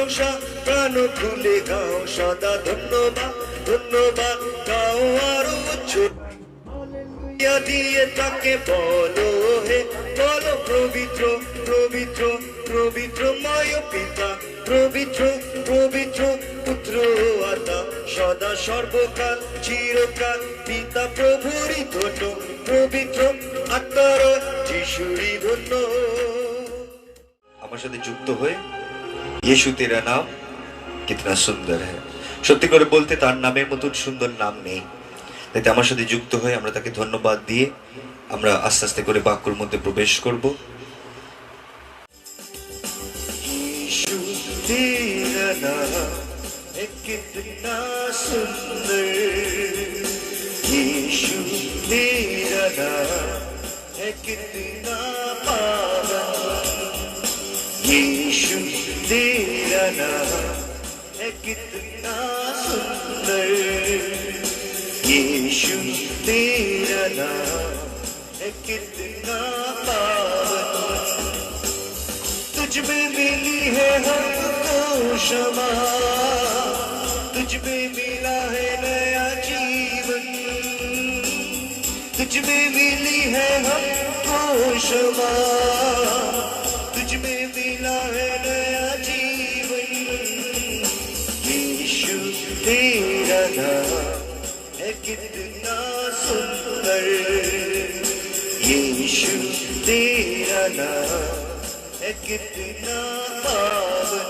প্রশংসা প্রাণ খুলে গাও সদা ধন্যবাদ ধন্যবাদ গাও আরো উচ্চ দিয়ে তাকে বলো হে বলো পবিত্র পবিত্র পবিত্রময় পিতা পবিত্র পবিত্র পুত্র আত্মা সদা সর্বকাল চিরকাল পিতা প্রভুরই ধন্য পবিত্র আত্মার যিশুরই ধন্য। আমার সাথে যুক্ত হয়ে ইয়েশু তেরা নাম কিতনা সুন্দর হ্যায়। সত্যি করে বলতে তার নামের মতন সুন্দর নাম নেই। তাই আমার সাথে যুক্ত হয়ে আমরা তাকে ধন্যবাদ দিয়ে আমরা আস্তে আস্তে করে বাক্যের মধ্যে প্রবেশ করব। ইয়েশু তেরা নাম কিতনা সুন্দর, ইয়েশু তেরা নাম কিতনা পাवन, यीशु तेरा नाम है कितना सुंदर, यीशु तेरा नाम है कितना पावन। तुझ में मिली है हमको क्षमा, तुझ में मिला है नया जीवन, तुझ में मिली है हमको क्षमा, तुझ में मिला है नया जीवन। यीशु तेरा नाम है कितना सुंदर, यीशु तेरा नाम है कितना पावन।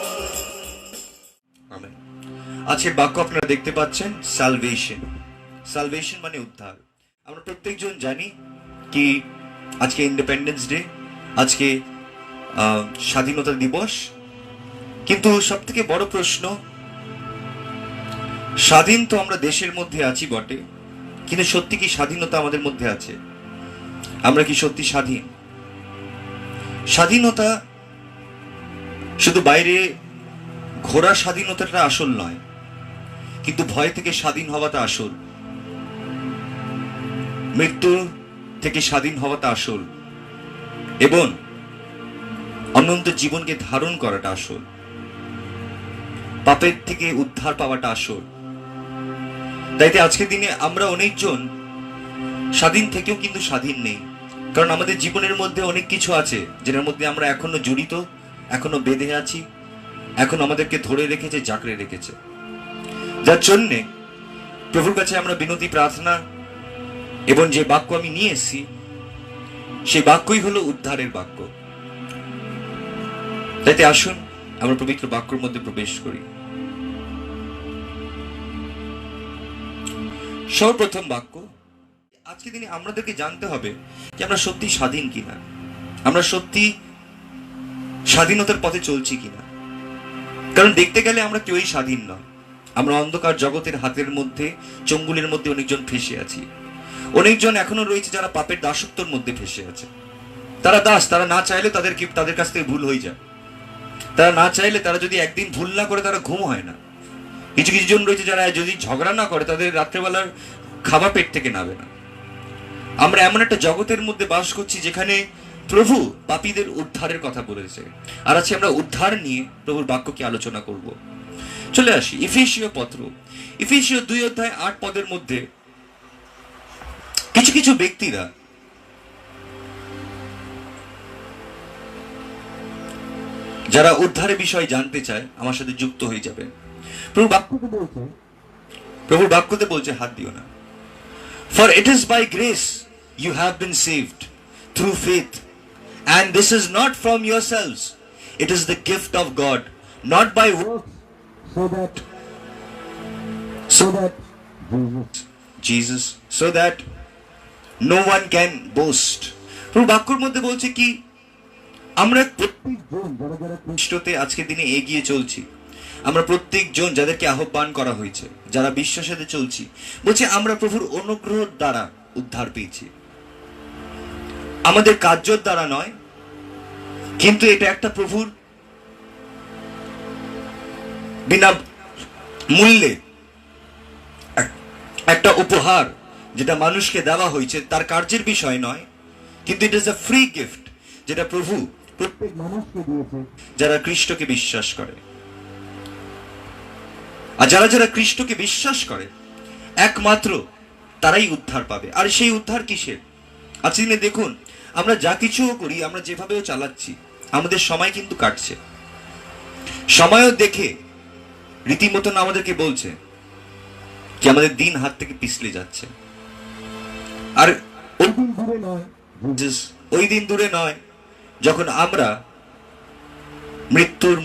आमीन। আজকের বাক্য আপনারা দেখতে পাচ্ছেন সালভেশন। সালভেশন মানে উদ্ধার। আমরা প্রত্যেকজন জানি কি আজকে ইন্ডিপেন্ডেন্স ডে, আজকে স্বাধীনতা দিবস। কিন্তু সব থেকে বড় প্রশ্ন, স্বাধীন তো আমরা দেশের মধ্যে আছি বটে, কিন্তু সত্যি কি স্বাধীনতা আমাদের মধ্যে আছে? আমরা কি সত্যি স্বাধীন? স্বাধীনতা শুধু বাইরে ঘোরা স্বাধীনতাটা আসল নয়, কিন্তু ভয় থেকে স্বাধীন হওয়াটা আসল, মৃত্যু থেকে স্বাধীন হওয়াটা আসল, এবং অনন্ত জীবনকে ধারণ করাটা আসল, পাপের থেকে উদ্ধার পাওয়াটা আসল। তাইতে আজকের দিনে আমরা অনেকজন স্বাধীন থেকেও কিন্তু স্বাধীন নেই, কারণ আমাদের জীবনের মধ্যে অনেক কিছু আছে যেটার মধ্যে আমরা এখনো জড়িত, এখনো বেঁধে আছি, এখন আমাদেরকে ধরে রেখেছে, জাকড়ে রেখেছে। যার জন্যে প্রভুর কাছে আমরা বিনতি প্রার্থনা, এবং যে বাক্য আমি নিয়ে এসেছি সেই বাক্যই হলো উদ্ধারের বাক্য। তাইতে আসুন আমরা পবিত্র বাক্যের মধ্যে প্রবেশ করি। সর্বপ্রথম বাক্য, আজকে দিনে আমাদেরকে জানতে হবে যে আমরা সত্যি স্বাধীন কিনা, আমরা সত্যি স্বাধীনতার পথে চলছি কিনা। কারণ দেখতে গেলে আমরা কেউই স্বাধীন নয়। আমরা অন্ধকার জগতের হাতের মধ্যে, চঙ্গুলের মধ্যে অনেকজন ফেসে আছি। অনেকজন এখনো রয়েছে যারা পাপের দাসত্বর মধ্যে ফেসে আছে। তারা দাস, তারা না চাইলে তাদের কাছ থেকে ভুল হয়ে যায়। তারা না চাইলে, তারা যদি একদিন ভুল না করে তারা ঘুম হয় না। কিছু কিছু জন রয়েছে যারা যদি ঝগড়া না করে তাদের রাত্রেবেলার খাবার পেট থেকে নাবে না। আমরা এমন একটা জগতের মধ্যে বাস করছি যেখানে প্রভু পাপীদের উদ্ধারের কথা বলেছে। আর আজকে আমরা উদ্ধার নিয়ে প্রভুর বাক্যকে আলোচনা করব। চলে আসি ইফেসীয় পত্র, ইফেসীয় 2:8 মধ্যে কিছু কিছু ব্যক্তিরা যারা উদ্ধারের বিষয় জানতে চায় আমার সাথে যুক্ত হয়ে যাবে। প্রভুর বাক্যতে বলছে হাত দিও না। For it is by grace you have been saved through faith, and this is not from yourselves, it is the gift of God, not by works, so that no one can boast. প্রভু বাক্যের মধ্যে বলছে কি, আমরা প্রত্যেকজন যারা যারা খ্রিস্টতে আজকের দিনে এগিয়ে চলছি, আমরা প্রত্যেকজন যাদেরকে আহ্বান করা হয়েছে, যারা বিশ্বাসেতে চলছি, বলছে আমরা প্রভুর অনুগ্রহ দ্বারা উদ্ধার পেয়েছি। আমাদের কার্যের দ্বারা নয়, কিন্তু এটা একটা প্রভুর বিনা মূল্যে একটা উপহার, যেটা মানুষকে দেওয়া হয়েছে, তার কার্যের বিষয় নয়, কিন্তু it is a free gift, যেটা প্রভু প্রত্যেক মানুষকে দিয়েছে যারা খ্রিস্টকে বিশ্বাস করে। আর যারা যারা খ্রিস্টকে বিশ্বাস করে একমাত্র তারাই উদ্ধার পাবে। আর সেই উদ্ধার কিসের? আজকে দিনে দেখুন, আমরা যা কিছুও করি, আমরা যেভাবেও চালাচ্ছি, আমাদের সময় কিন্তু কাটছে। সময়ও দেখে রীতিমতন আমাদেরকে বলছে যে আমাদের দিন হাত থেকে পিছলে যাচ্ছে। আর ওই দিন দূরে নয় যখন আমরা মৃত্যুর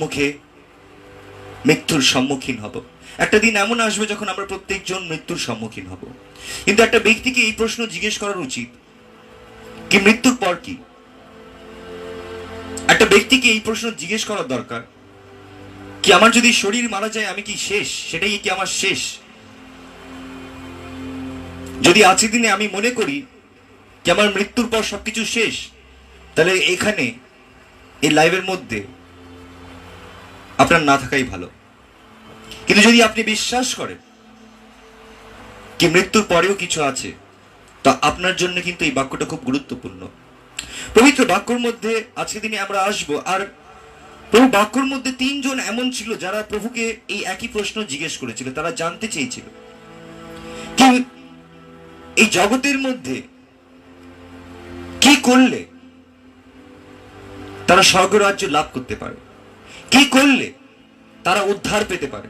সম্মুখীন হব। একটা দিন এমন আসবে যখন আমরা প্রত্যেকজন মৃত্যুর সম্মুখীন হব। কিন্তু একটা ব্যক্তিকে এই প্রশ্ন জিজ্ঞেস করার উচিত কি মৃত্যুর পর কি? একটা ব্যক্তিকে এই প্রশ্ন জিজ্ঞেস করা দরকার কি আমার যদি শরীর মারা যায় আমি কি শেষ? সেটাই কি আমার শেষ? যদি আজকের দিনে আমি মনে করি যে আমার মৃত্যুর পর সবকিছু শেষ, তাহলে এখানে এই লাইভের মধ্যে আপনার না থাকাই ভালো। কিন্তু যদি আপনি বিশ্বাস করেন কি মৃত্যুর পরেও কিছু আছে, তা আপনার জন্য কিন্তু এই বাক্যটা খুব গুরুত্বপূর্ণ। পবিত্র বাক্যর মধ্যে আজকের দিনে আমরা আসবো। আর প্রভু বাক্যর মধ্যে 3 জন এমন ছিল যারা প্রভুকে এই একই প্রশ্ন জিজ্ঞেস করেছিল। তারা জানতে চেয়েছিল কি এই জগতের মধ্যে কি করলে তারা স্বর্গরাজ্য লাভ করতে পারে, কি করলে তারা উদ্ধার পেতে পারে,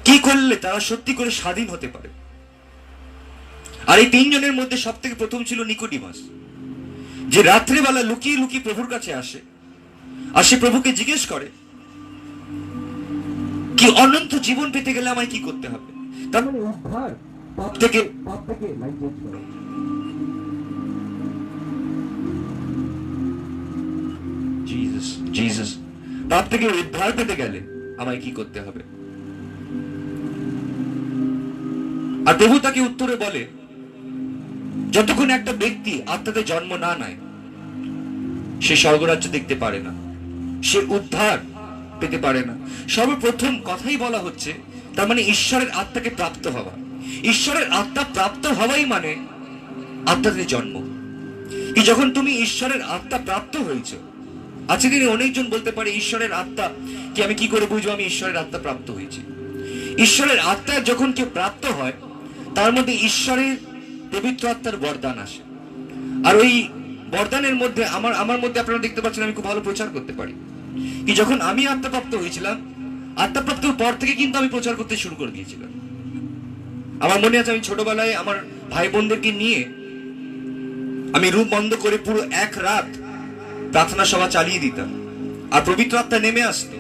কি করলে তারা সত্যি করে স্বাধীন হতে পারে। আর এই 3 জনের মধ্যে সব থেকে প্রথম ছিল নিকোডিমাস, যে রাত্রেবেলা লুকিয়ে লুকিয়ে প্রভুর কাছে আসে। আর সে প্রভুকে জিজ্ঞেস করে কি অনন্ত জীবন পেতে গেলে আমায় কি করতে হবে? তার মানে উদ্ধার পাপ থেকে লাইসেন্স করো। জিসাস পাপ থেকে উদ্ধার পেতে গেলে আমায় কি করতে হবে? আর প্রভু তাকে উত্তরে বলে, যতক্ষণ একটা ব্যক্তি আত্মাতে জন্ম না নেয় সে স্বর্গরাজ্য দেখতে পারে না, সে উদ্ধার পেতে পারে না। সর্বপ্রথম কথাই বলা হচ্ছে তার মানে ঈশ্বরের আত্মাকে প্রাপ্ত হওয়া। ঈশ্বরের আত্মা প্রাপ্ত হওয়াই মানে আত্মাতে জন্ম। কি যখন তুমি ঈশ্বরের আত্মা প্রাপ্ত হয়েছে, আজকে দিনে অনেকজন বলতে পারে ঈশ্বরের আত্মা কি আমি কি করে বুঝবো আমি ঈশ্বরের আত্মা প্রাপ্ত হয়েছি? ঈশ্বরের আত্মা যখন কেউ প্রাপ্ত হয় তার মধ্যে ঈশ্বরের পবিত্র আত্মার বরদান আসে। আর ওই বরদানের মধ্যে আমার মধ্যে আপনারা দেখতে পাচ্ছেন আমি খুব ভালো প্রচার করতে পারি। কি যখন আমি আত্মাপ্রাপ্ত হয়েছিলাম, আত্মাপ্রাপ্তির পর থেকে কিন্তু আমি প্রচার করতে শুরু করে দিয়েছিলাম। আমার মনে আছে আমি ছোটবেলায় আমার ভাই বোনদেরকে নিয়ে আমি রুম বন্ধ করে পুরো এক রাত প্রার্থনা সভা চালিয়ে দিতাম আর পবিত্র আত্মা নেমে আসতো।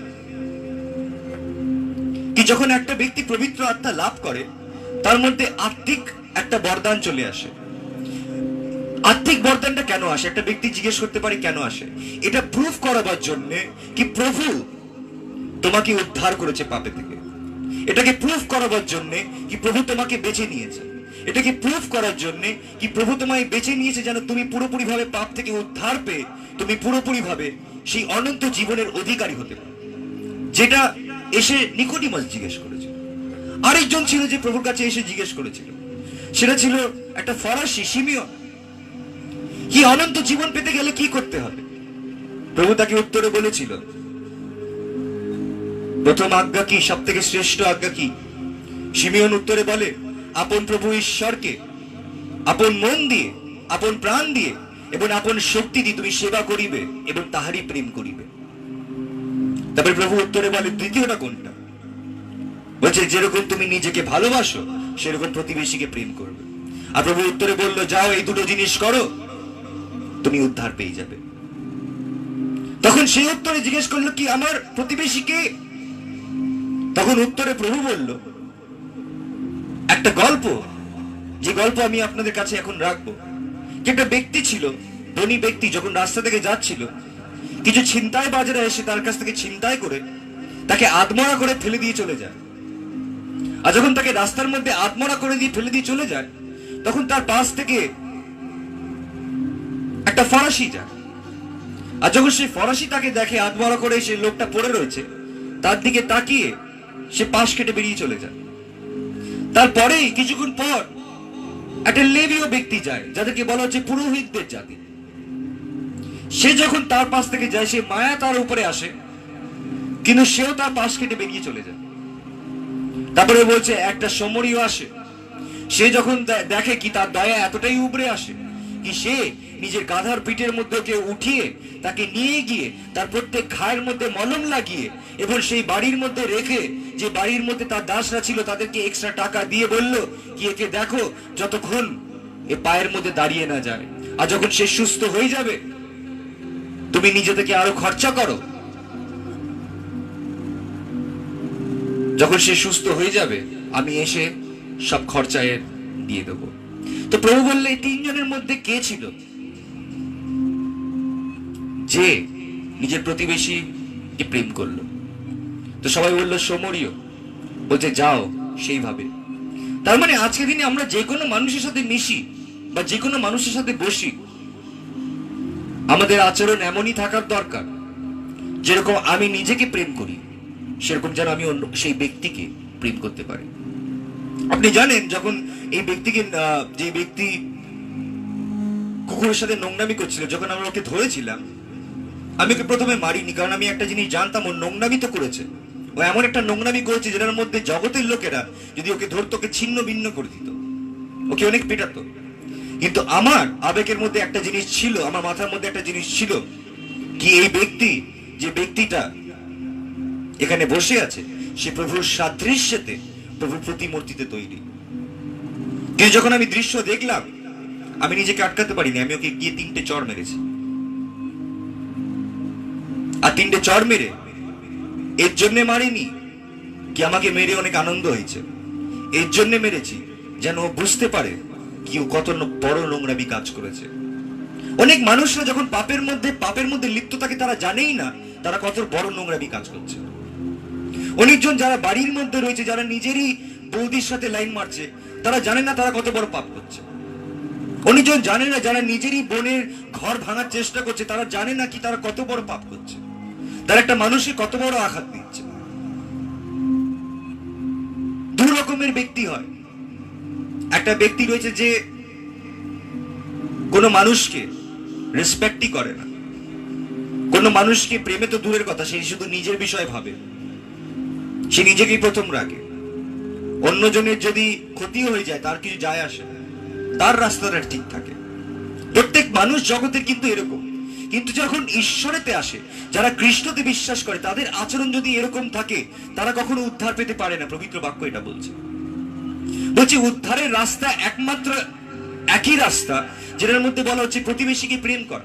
কি যখন একটা ব্যক্তি পবিত্র আত্মা লাভ করে তার মধ্যে আত্মিক একটা বরদান চলে আসে। আত্মিক বরদানটা কেন আসে? একটা ব্যক্তি জিজ্ঞেস করতে পারে কেন আসে? এটা প্রুফ করাবার জন্য কি প্রভু তোমাকে উদ্ধার করেছে পাপে থেকে। এটাকে প্রুফ করাবার জন্য কি প্রভু তোমাকে বেছে নিয়েছে। এটাকে প্রুফ করার জন্য কি প্রভু তোমায় বেছে নিয়েছে যেন তুমি পুরোপুরি ভাবে পাপ থেকে উদ্ধার পেয়ে তুমি পুরোপুরি ভাবে সেই অনন্ত জীবনের অধিকারী হতে পারো। যেটা এসে নিকোডিমাস জিজ্ঞেস করেছিল। আরেকজন ছিল যে প্রভুর কাছে এসে জিজ্ঞেস করেছিল, সেটা ছিল একটা ফরাসি শিমিয়ন। কি অনন্ত জীবন পেতে গেলে কি করতে হবে? প্রভু তাকে উত্তরে বলেছিল, প্রথম আজ্ঞা কি, সব থেকে শ্রেষ্ঠ আজ্ঞা কি? শিমিয়ন উত্তরে বলে, আপন প্রভু ঈশ্বরকে আপন মন দিয়ে, আপন প্রাণ দিয়ে এবং আপন শক্তি দিয়ে তুমি সেবা করিবে এবং তাহারই প্রেম করিবে। তারপরে প্রভু উত্তরে বলে, দ্বিতীয়টা কোনটা? বলছে যেরকম তুমি নিজেকে ভালোবাসো সেরকম প্রতিবেশীকে প্রেম করবে। আর প্রভু উত্তরে বললো, যাও এই দুটো জিনিস করো, তুমি উদ্ধার পেয়ে যাবে। তখন সে উত্তরে জিজ্ঞেস করলো, কি আমার প্রতিবেশীকে? তখন উত্তরে প্রভু বলল একটা গল্প, যে গল্প আমি আপনাদের কাছে এখন রাখবো। একটা ব্যক্তি ছিল, ধনী ব্যক্তি, যখন রাস্তা থেকে যাচ্ছিল কিছু ছিনতাই বাজারে এসে তার কাছ থেকে ছিনতাই করে তাকে আধমরা করে ফেলে দিয়ে চলে যায়। আর যখন তাকে রাস্তার মধ্যে আধমরা করে দিয়ে ফেলে দিয়ে চলে যায় তখন তার পাশ থেকে একটা ফরাসি যায়। আর যখন সেই ফরাসি তাকে দেখে আধমরা করে সে লোকটা পড়ে রয়েছে, তার দিকে তাকিয়ে সে পাশ কেটে বেরিয়ে চলে যায়। তারপরেই কিছুক্ষণ পর একটা লেবীয় ব্যক্তি যায়, যাদেরকে বলা হচ্ছে পুরোহিতদের জাতি। সে যখন তার পাশ থেকে যায়, সে মায়া তার উপরে আসে, কিন্তু সেও তার পাশ কেটে বেরিয়ে চলে যায়। তারপরে বলছে একটা সমরীয় আসে, সে যখন দেখে কি তার দয়া এতটাই উবরে আসে কি সে নিজের গাধার পিঠের মধ্যে ওকে উঠিয়ে তাকে নিয়ে গিয়ে তার প্রত্যেক ঘায়ের মধ্যে মলম লাগিয়ে এবং সেই বাড়ির মধ্যে রেখে, যে বাড়ির মধ্যে তার দাসরা ছিল তাদেরকে এক্সট্রা টাকা দিয়ে বলল কি একে দেখো যতক্ষণ এ পায়ের মধ্যে দাঁড়িয়ে না যায়, আর যখন সে সুস্থ হয়ে যাবে তুমি নিজে থেকে আরো খরচা করো, যখন সে সুস্থ হয়ে যাবে আমি এসে সব খরচা এর দিয়ে দেবো। তো প্রভু বললে এই তিনজনের মধ্যে কে ছিল যে নিজের প্রতিবেশীকে প্রেম করলো? তো সবাই বললো সমরীয়। বলছে যাও সেইভাবে। তার মানে আজকের দিনে আমরা যে কোনো মানুষের সাথে মিশি বা যে কোনো মানুষের সাথে বসি, আমাদের আচরণ এমনই থাকার দরকার যেরকম আমি নিজেকে প্রেম করি সেরকম যেন আমি অন্য সেই ব্যক্তিকে প্রেম করতে পারি। আপনি জানেন যখন এই ব্যক্তিকে, যে ব্যক্তি কুকুরের সাথে নোংরামি করছিল, যখন আমরা ওকে ধরেছিলাম আমি ওকে প্রথমে মারিনি, কারণ আমি একটা জিনিস জানতাম ও নোংরামি তো করেছে, ও এমন একটা নোংরামি করেছে যেটার মধ্যে জগতের লোকেরা যদি ওকে ধরতো ওকে ছিন্ন ভিন্ন করে দিত, ওকে অনেক পেটাতো। কিন্তু আমার আবেগের মধ্যে একটা জিনিস ছিল, আমার মাথার মধ্যে একটা জিনিস ছিল কি এই ব্যক্তি, যে ব্যক্তিটা এখানে বসে আছে সে প্রভুর সাদৃশ্যতে, প্রভুর প্রতিমূর্তিতে তৈরি। কিন্তু যখন আমি দৃশ্য দেখলাম আমি নিজেকে আটকাতে পারিনি, আমি ওকে গিয়ে 3টে চড় মেরেছি। আর 3টে চড় মেরে এর জন্য মারিনি কি আমাকে মেরে অনেক আনন্দ হয়েছে, এর জন্য মেরেছি যেন ও বুঝতে পারে কি ও কত বড় নোংরামি কাজ করেছে। অনেক মানুষরা যখন পাপের মধ্যে লিপ্ত থাকে তারা জানেই না তারা কত বড় নোংরামি কাজ করছে। অনেকজন যারা বাড়ির মধ্যে রয়েছে, যারা নিজেরই বৌদির সাথে লাইন মারছে, তারা জানে না তারা কত বড় পাপ করছে। অনেকজন জানে না যারা নিজেরই বোনের ঘর ভাঙার চেষ্টা করছে, তারা জানে না কি তারা কত বড় পাপ করছে, তারা একটা মানুষকে কত বড় আঘাত দিচ্ছে। দু রকমের ব্যক্তি হয়। একটা ব্যক্তি রয়েছে যে কোনো মানুষকে রেসপেক্টই করে না, কোনো মানুষকে প্রেমে তো দূরের কথা, সে শুধু নিজের বিষয় ভাবে, সে নিজেকেই প্রথম রাখে, অন্যজনের যদি ক্ষতি হয়ে যায় তার কিছু যায় আসে, তার রাস্তাটা ঠিক থাকে। প্রত্যেক মানুষ জগতের কিন্তু এরকম। কিন্তু যখন ঈশ্বরেতে আসে, যারা কৃষ্ণতে বিশ্বাস করে, তাদের আচরণ যদি এরকম থাকে তারা কখনো উদ্ধার পেতে পারে না। পবিত্র বাক্য এটা বলছে উদ্ধারের রাস্তা একমাত্র একই রাস্তা, যেটার মধ্যে বলা হচ্ছে প্রতিবেশীকে প্রেম কর।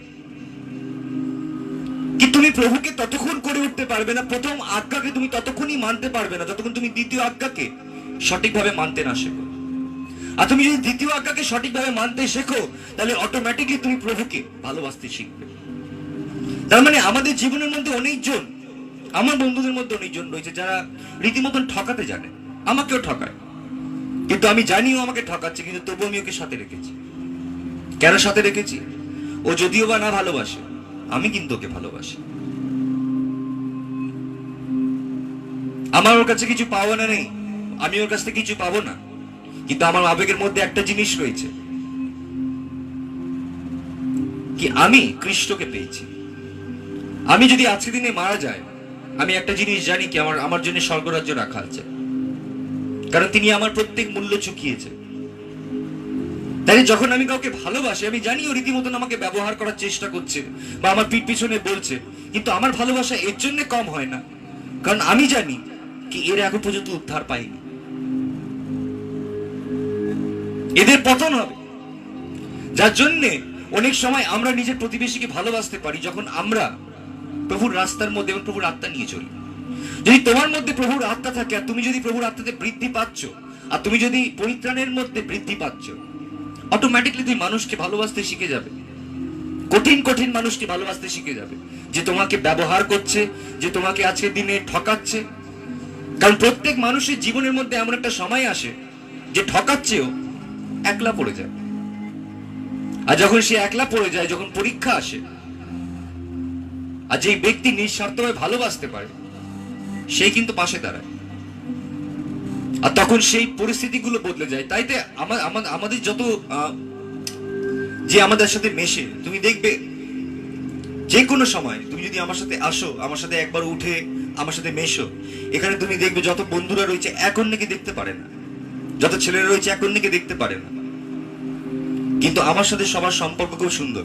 কি তুমি প্রভুকে ততক্ষণ করে উঠতে পারবে না, প্রথম আজ্ঞাকে তুমি ততক্ষণই মানতে পারবে না যতক্ষণ তুমি দ্বিতীয় আজ্ঞাকে সঠিকভাবে মানতে না শেখো। আর তুমি যদি দ্বিতীয় আজ্ঞাকে সঠিকভাবে মানতে শেখো তাহলে অটোমেটিকলি তুমি প্রভুকে ভালোবাসতে শিখবে। তার মানে আমাদের জীবনের মধ্যে অনেকজন, আমার বন্ধুদের মধ্যে অনেকজন রয়েছে যারা রীতিমতন ঠকাতে জানে, আমাকেও ঠকায়, কিন্তু আমি জানিও আমাকে ঠকাচ্ছে, কিন্তু তবু আমি ওকে সাথে রেখেছি। কেন সাথে রেখেছি? ও যদিও বা না ভালোবাসে, আমি কিন্তু ওকে ভালোবাসি। আমার ওর কাছে কিছু পাওয়া না নেই, আমি ওর কাছ থেকে কিছু পাবো না, কিন্তু আমার আবেগের মধ্যে একটা জিনিস রয়েছে কি আমি কৃষ্ণকে পেয়েছি। আমি যদি আজকে দিনে মারা যায়, আমি একটা জিনিস জানি কি আমার জন্য স্বর্গরাজ্য রাখা আছে, কারণ তিনি আমার প্রত্যেক মূল্য চুকিয়েছে। তাই যখন আমি কাউকে ভালোবাসি, আমি জানি ও রীতিমতন আমাকে ব্যবহার করার চেষ্টা করছে বা আমার পিঠ পিছনে বলছে, কিন্তু আমার ভালোবাসা এর জন্য কম হয় না, কারণ আমি জানি কি এর এখন পর্যন্ত উদ্ধার পাইনি, এদের পতন হবে। যার জন্যে অনেক সময় আমরা নিজের প্রতিবেশীকে ভালোবাসতে পারি যখন আমরা প্রভুর রাস্তার মধ্যে এবং প্রভুর আত্মা নিয়ে চলি। যদি তোমার মধ্যে প্রভুর আত্মা থাকে আর তুমি যদি প্রভুর আত্মাতে বৃদ্ধি পাচ্ছ, আর তুমি যদি পরিত্রাণের মধ্যে বৃদ্ধি পাচ্ছ, অটোমেটিকলি তুমি মানুষকে ভালোবাসতে শিখে যাবে। কঠিন কঠিন মানুষকে ভালোবাসতে শিখে যাবে, যে তোমাকে ব্যবহার করছে, যে তোমাকে আজকের দিনে ঠকাচ্ছে। কারণ প্রত্যেক মানুষের জীবনের মধ্যে এমন একটা সময় আসে যে ঠকাচ্ছেও একলা পড়ে যায়, আর যখন সে একলা পড়ে যায়, যখন পরীক্ষা আসে, আর যে ব্যক্তি নিঃস্বার্থভাবে ভালোবাসতে পারে সেই কিন্তু পাশে দাঁড়ায়, আর তখন সেই পরিস্থিতিগুলো বদলে যায়। তাইতে আমাদের যত যে আমাদের সাথে মেশে, তুমি দেখবে যে কোনো সময় তুমি যদি আমার সাথে আসো, আমার সাথে একবার উঠে আমার সাথে মেশো, এখানে তুমি দেখবে যত বন্ধুরা রয়েছে এক অন্যকে দেখতে পারে না, যত ছেলেরা রয়েছে এক অন্যকে দেখতে পারে না, কিন্তু আমার সাথে সবার সম্পর্ক খুব সুন্দর।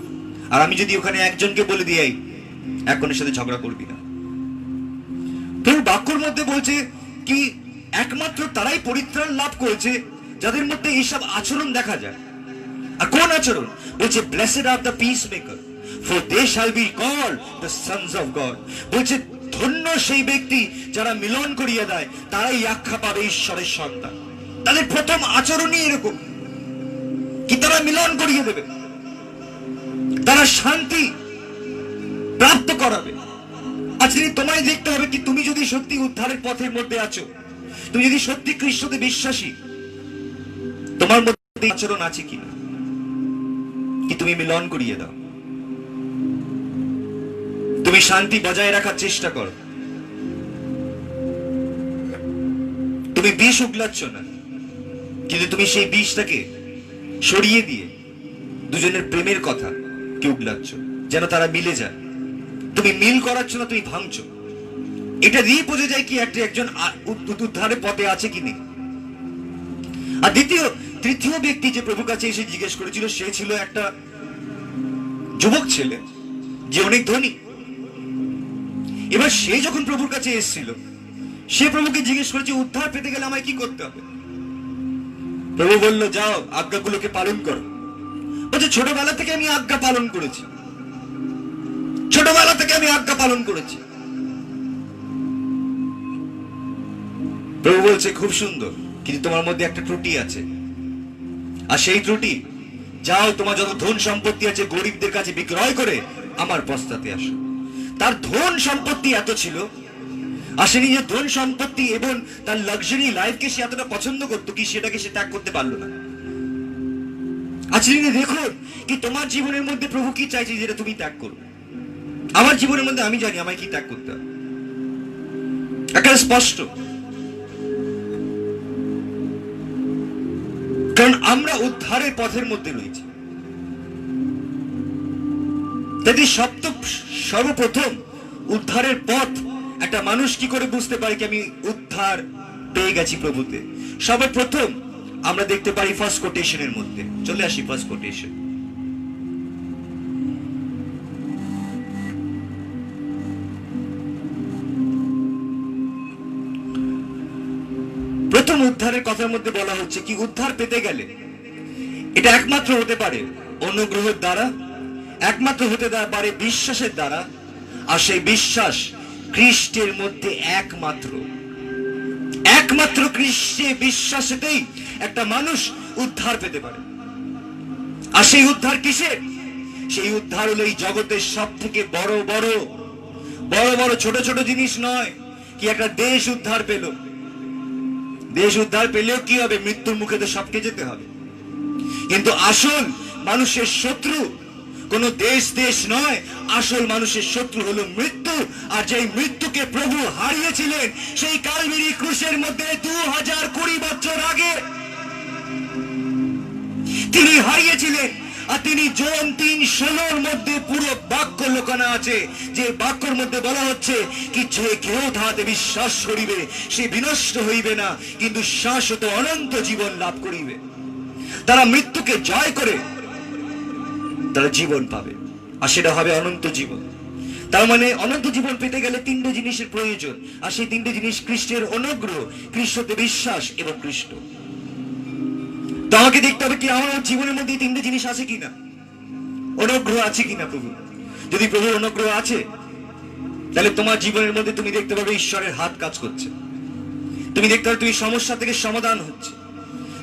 আর আমি যদি ওখানে একজনকে বলে দিই এক অন্যের সাথে ঝগড়া করবি না, প্রভু বাক্যর মধ্যে বলছে কি একমাত্র তারাই পরিত্রাণ লাভ করেছে যাদের মধ্যে এইসব আচরণ দেখা যায়। আর কোন আচরণ? বলছে blessed are the peace maker, for they shall be called the sons of God. বলছে ধন্য সেই ব্যক্তি যারা মিলন করিয়ে দেয়, তারাই আখ্যা পাবে ঈশ্বরের সন্তান। তাদের প্রথম আচরণই এরকম কি তারা মিলন করিয়ে দেবে, তারা শান্তি প্রাপ্ত করাবে। আজকে তোমায় দেখতে হবে কি তুমি যদি সত্যি উদ্ধারের পথের মধ্যে আছো, তুমি যদি সত্যি খ্রিস্টতে বিশ্বাসী, তোমার মধ্যে আচরণ আছে কিনা, কি তুমি মিলন করিয়ে দাও, তুমি শান্তি বজায় রাখার চেষ্টা করো, তুমি বিষ উগলাচ্ছ না, কিন্তু তুমি সেই বিষটাকে সরিয়ে দিয়ে দুজনের প্রেমের কথা কি উগলাচ্ছ, যেন তারা মিলে যায়। তুমি মিল করাচ্ছ না, তুমি ভাঙছো। এটা দিয়ে বোঝা যায় কি একজন উদ্ধারের পথে আছে কি নেই। আর তৃতীয় ব্যক্তি যে প্রভুর কাছে এসে জিজ্ঞেস করেছিল, সে ছিল একটা যুবক ছেলে যে অনেক ধনী। এবার সে যখন প্রভুর কাছে এসেছিল, সে প্রভুকে জিজ্ঞেস করেছে উদ্ধার পেতে গেলে আমায় কি করতে হবে। প্রভু বলল, যাও আজ্ঞাগুলোকে পালন করো। বলছে ছোটবেলা থেকে আমি আজ্ঞা পালন করেছি, ছোটবেলা থেকে আমি আজ্ঞা পালন করেছি। প্রভু বলছে খুব সুন্দর, কিন্তু তোমার মধ্যে একটা ত্রুটি আছে। আর সেই ত্রুটি, যাও তোমার যত ধন সম্পত্তি আছে গরিবদের কাছে বিক্রয় করে আমার পশ্চাতে আসো। তার ধন সম্পত্তি এত ছিল, আর সে নিজের ধন সম্পত্তি এবং তার লাক্সারি লাইফকে সে এতটা পছন্দ করতো কি সেটাকে সে ত্যাগ করতে পারলো না। আজকে দেখুন কি তোমার জীবনের মধ্যে প্রভু কি চাইছে যেটা তুমি ত্যাগ করো। আমার জীবনের মধ্যে আমি জানি আমায় কি ত্যাগ করতে হবে, একেবারে স্পষ্ট। কারণ আমরা উদ্ধারের পথের মধ্যে রয়েছি। যদি সর্বপ্রথম উদ্ধারের পথ একটা মানুষ কি করে বুঝতে পারে কি আমি উদ্ধার পেয়ে গেছি প্রভুতে? সর্বপ্রথম আমরা দেখতে পারি ফার্স্ট কোটেশনের মধ্যে। চলে আসি ফার্স্ট কোটেশন। প্রথম উদ্ধারের কথার মধ্যে বলা হচ্ছে কি উদ্ধার পেতে গেলে এটা একমাত্র হতে পারে অনুগ্রহের দ্বারা, একমাত্র হতে পারে বিশ্বাসের দ্বারা। আর সেই বিশ্বাস খ্রিস্টের মধ্যে একমাত্র খ্রিস্টে বিশ্বাসেতেই একটা মানুষ উদ্ধার পেতে পারে। আর সেই উদ্ধার কিসের? সেই উদ্ধার হলো এই জগতের সব থেকে বড় বড় ছোট ছোট জিনিস নয়। কি একটা দেশ উদ্ধার পেল, দেশ উদ্ধার পেলেও কি হবে? মৃত্যুর মুখে তো সবকে যেতে হবে। কিন্তু আসল মানুষের শত্রু কোন দেশ নয়, আসল মানুষের শত্রু হলো মৃত্যু। আর যেই মৃত্যুকে প্রভু হারিয়েছিলেন সেই কালভারি ক্রুশের মধ্যে 2020 বছর আগে তিনি হারিয়েছিলেন। আর তিনি জন 3:16 মধ্যে পুরো বাক্য লোকানো আছে, যে বাক্যর মধ্যে বলা হচ্ছে কি যে কেউ তাহাতে বিশ্বাস করিবে সে বিনষ্ট হইবে না, কিন্তু শাশ্বত অনন্ত জীবন লাভ করিবে। তারা মৃত্যুকে জয় করে তারা জীবন পাবে, আর সেটা হবে অনন্ত জীবন। তার মানে অনন্ত জীবন পেতে গেলে 3টে জিনিসের প্রয়োজন। আর সেই 3টে জিনিস খ্রিস্টের অনুগ্রহ, খ্রিস্টতে বিশ্বাস এবং খ্রিস্ট। তো আমাকে দেখতে হবে কি আমার জীবনের মধ্যে 3টে জিনিস আছে কিনা, অনুগ্রহ আছে কিনা প্রভু। যদি প্রভুর অনুগ্রহ আছে তাহলে তোমার জীবনের মধ্যে তুমি দেখতে পাবে ঈশ্বরের হাত কাজ করছে। তুমি দেখতে পাবে তুমি সমস্যা থেকে সমাধান হচ্ছে।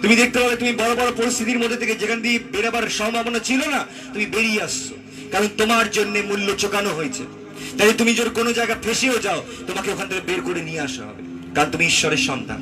তুমি দেখতে পাবে তুমি বড় বড় পরিস্থিতির মধ্যে থেকে যেখান দিয়ে বেরোবার সম্ভাবনা ছিল না তুমি বেরিয়ে আসছো, কারণ তোমার জন্য মূল্য চোকানো হয়েছে। তাই তুমি যদি কোনো জায়গা ফেসেও যাও তোমাকে ওখান থেকে বের করে নিয়ে আসা হবে, কারণ তুমি ঈশ্বরের সন্তান।